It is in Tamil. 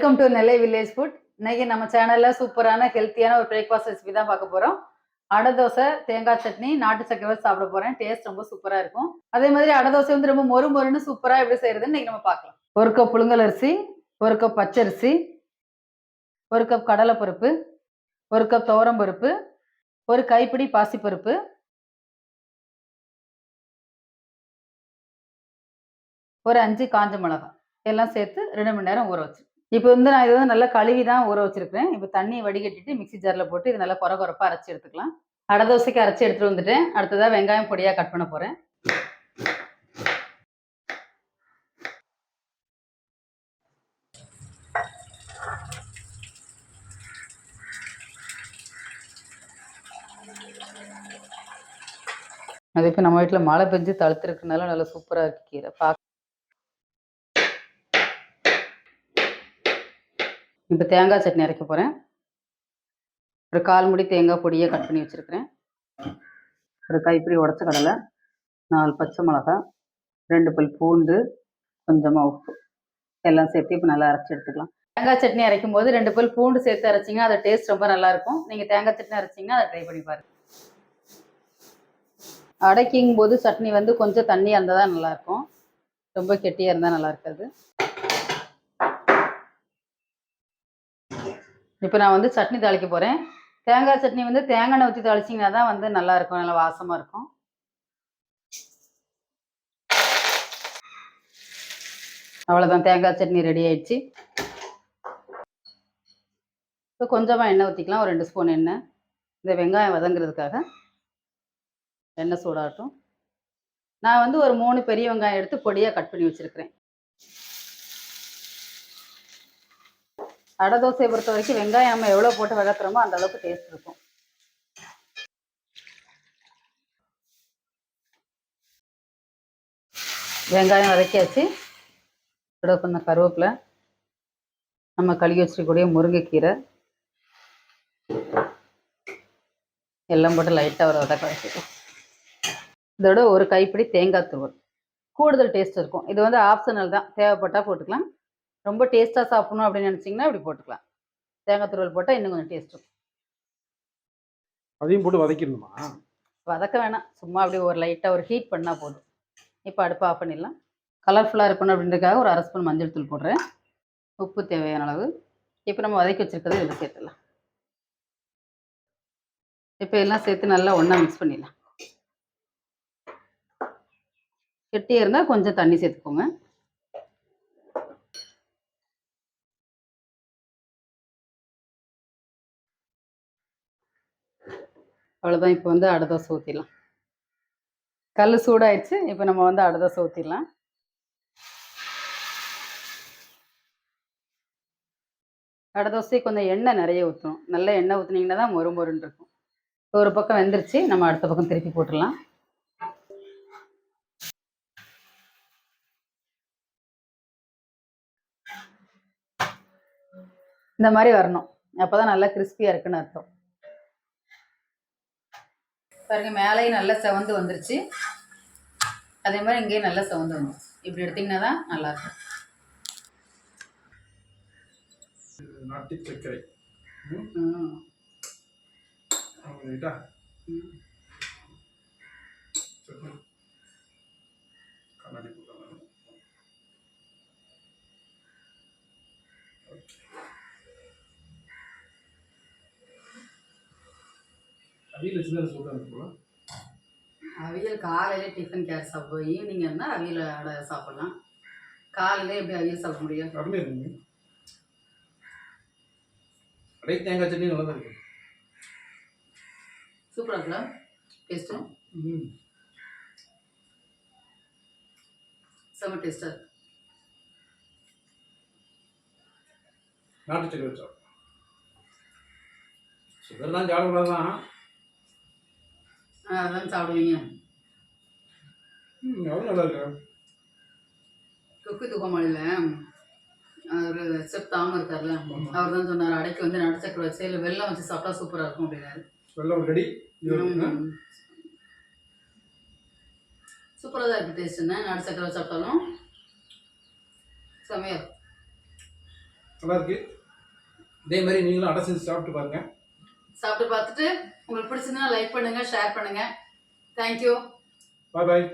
Welcome to Nellai village food. இன்னைக்கு நம்ம சேனல்ல சூப்பரான ஹெல்த்தியான ஒரு பிரேக்ஃபாஸ்ட் ரெசிபி தான் பார்க்க போறோம். அடை தோசை, தேங்காய் சட்னி, நாட்டு சக்கரை வச்சு சாப்பிட போறேன். டேஸ்ட் ரொம்ப சூப்பரா இருக்கும். அதே மாதிரி அடை தோசை வந்து ரொம்ப மொறு மொறுன்னு சூப்பரா எப்படி செய்யறதுன்னு இன்னைக்கு நம்ம பார்க்கலாம். 1 கப் புழுங்கல் அரிசி, 1 கப் பச்சரிசி, 1 கப் கடலைப்பருப்பு, 1 கப் துவரம் பருப்பு, 1 கைப்பிடி பாசிப்பருப்பு, ஒரு 5 காஞ்ச மிளகாய் எல்லாம் சேர்த்து 2 மணி நேரம் ஊற வச்சு. இப்போ வந்து நான் இதை வந்து நல்லா கழுவி தான் ஊற வச்சிருக்கிறேன். இப்போ தண்ணியை வடிகட்டிட்டு மிக்ஸி ஜாரில் போட்டு இது நல்லா கொரகொரப்பா அரைச்சி எடுத்துக்கலாம். அடை தோசைக்கு அரைச்சி எடுத்துட்டு வந்துட்டேன். அடுத்ததாக வெங்காயம் பொடியாக கட் பண்ண போகிறேன். அது இப்போ நம்ம வீட்டில் மழை பெஞ்சு தழுத்துருக்குனால நல்லா சூப்பராக இருக்கு கீரை பார்க்க. இப்போ தேங்காய் சட்னி அரைக்க போகிறேன். ஒரு 1/4 முடி தேங்காய் பொடியை கட் பண்ணி வச்சுருக்கிறேன். ஒரு கைப்பிடி உடச்ச கடலை, 4 பச்சை மிளகாய், 2 பல் பூண்டு, கொஞ்சமாக உப்பு எல்லாம் சேர்த்து இப்போ நல்லா அரைச்சி எடுத்துக்கலாம். தேங்காய் சட்னி அரைக்கும் போது 2 பல் பூண்டு சேர்த்து அரைச்சிங்கன்னா அது டேஸ்ட் ரொம்ப நல்லாயிருக்கும். நீங்கள் தேங்காய் சட்னி அரைச்சிங்கன்னா அதை ட்ரை பண்ணி பாருங்கள். அடைக்கும் போது சட்னி வந்து கொஞ்சம் தண்ணியாக இருந்தால் தான் நல்லாயிருக்கும். ரொம்ப கெட்டியாக இருந்தால் நல்லா இருக்காது. இப்போ நான் வந்து சட்னி தாளிக்க போகிறேன். தேங்காய் சட்னி வந்து தேங்காய் எண்ணெய் ஊற்றி தாளிச்சிங்கன்னா தான் வந்து நல்லாயிருக்கும், நல்லா வாசமாக இருக்கும். அவ்வளோதான், தேங்காய் சட்னி ரெடி ஆயிடுச்சு. இப்போ கொஞ்சமாக எண்ணெய் ஊற்றிக்கலாம், ஒரு 2 ஸ்பூன் எண்ணெய். இந்த வெங்காயம் வதங்குறதுக்காக எண்ணெய் சூடாகட்டும். நான் வந்து ஒரு 3 பெரிய வெங்காயம் எடுத்து பொடியாக கட் பண்ணி வச்சுருக்கிறேன். அடை தோசையை பொறுத்த வரைக்கும் வெங்காயம் நம்ம எவ்வளோ போட்டு வதக்குறோமோ அந்த அளவுக்கு டேஸ்ட் இருக்கும். வெங்காயம் வதக்கியாச்சு. இதோட கொஞ்சம் கருவேப்பிலை, நம்ம கழுவி வச்சுருக்கக்கூடிய முருங்கைக்கீரை எல்லாம் போட்டு லைட்டாக ஒரு வதக்க வச்சுக்கணும். இதோட ஒரு கைப்பிடி தேங்காய் துருவல் கூடுதல் டேஸ்ட் இருக்கும். இது வந்து ஆப்ஷனல் தான், தேவைப்பட்டால் போட்டுக்கலாம். ரொம்ப டேஸ்ட்டாக சாப்பிடணும் அப்படின்னு நினச்சிங்கன்னா இப்படி போட்டுக்கலாம். தேங்காய் துருவல் போட்டால் இன்னும் கொஞ்சம் டேஸ்ட் இருக்கும். அதையும் போட்டு வதக்கிடணுமா? வதக்க வேணாம், சும்மா அப்படியே ஒரு லைட்டாக ஒரு ஹீட் பண்ணால் போதும். இப்போ அடுப்பு ஆஃப் பண்ணிடலாம். கலர்ஃபுல்லாக இருக்கணும் அப்படின்றதுக்காக ஒரு 1/2 ஸ்பூன் மஞ்சள் தூள் போடுறேன். உப்பு தேவையான அளவு. இப்போ நம்ம வதக்கி வச்சுருக்கிறது இதில் சேர்த்துடலாம். இப்போ எல்லாம் சேர்த்து நல்லா ஒன்றா மிக்ஸ் பண்ணிடலாம். கெட்டியாக இருந்தால் கொஞ்சம் தண்ணி சேர்த்துக்கோங்க. அவ்வளோதான், இப்போ வந்து அடை தோசை ஊற்றிடலாம். கல் சூடாயிடுச்சு. இப்போ நம்ம வந்து அடை தோசை ஊற்றிடலாம். அடை தோசை கொஞ்சம் எண்ணெய் நிறைய ஊற்றணும். நல்ல எண்ணெய் ஊற்றினீங்கன்னா தான் மொறு மொறுன்னு இருக்கும். ஒரு பக்கம் வெந்துருச்சு, நம்ம அடுத்த பக்கம் திருப்பி போட்டுடலாம். இந்த மாதிரி வரணும், அப்போ தான் நல்லா கிறிஸ்பியாக இருக்குன்னு அர்த்தம். பாருங்க, மேலேயும் நல்லா செவந்து வந்துருச்சு. அதே மாதிரி இங்கேயும் நல்லா செவந்து வந்துருச்சு. இப்படி எடுத்தீங்கன்னா தான் நல்லா இருக்கும். நாட்டு சர்க்கரை அவியல் காலையில டிஃபன் கேஸ் சாப்பிடுவோம். ஈவினிங் இருந்தால் அவியல் அடை சாப்பிடலாம். காலையில எப்படி அவியல் சாப்பிட முடியும்? அடை தேங்காய் சட்னி நல்லா இருக்கு. சூப்பராக இருக்குல்ல டேஸ்ட்டு? செம்ம டேஸ்ட்டாக இருக்கு. நாட்டு சக்கரை வச்சா சுகர் தான் சாப்பிடக்கூடாதான். அதான் சாப்பிடுவீங்க. அவ்வளோ நல்லா இருக்கா? குக்கு தூக்கமாளியில் ஒரு செப் தாம இருக்கார்ல, அவர் தான் சொன்னார் அடைக்கு வந்து நாட்டு சக்கரை வச்சு இல்லை வெல்லம் வச்சு சாப்பிட்டா சூப்பராக இருக்கும் அப்படின்னாரு. வெல்லம் ரெடி சூப்பராக தான் இருக்குது டேஸ்ட்டுன்னு. நாட்டு சக்கரை வச்சு சாப்பிட்டாலும் செமையாக இருக்கும். நல்லா இருக்கு. இதே மாதிரி நீங்களும் அடை செஞ்சு சாப்பிட்டு பாருங்க. சாப்பிட்டு பார்த்துட்டு உங்களுக்கு பிடிச்சிருந்தா லைக் பண்ணுங்க, ஷேர் பண்ணுங்க. தேங்க்யூ. பாய் பாய்.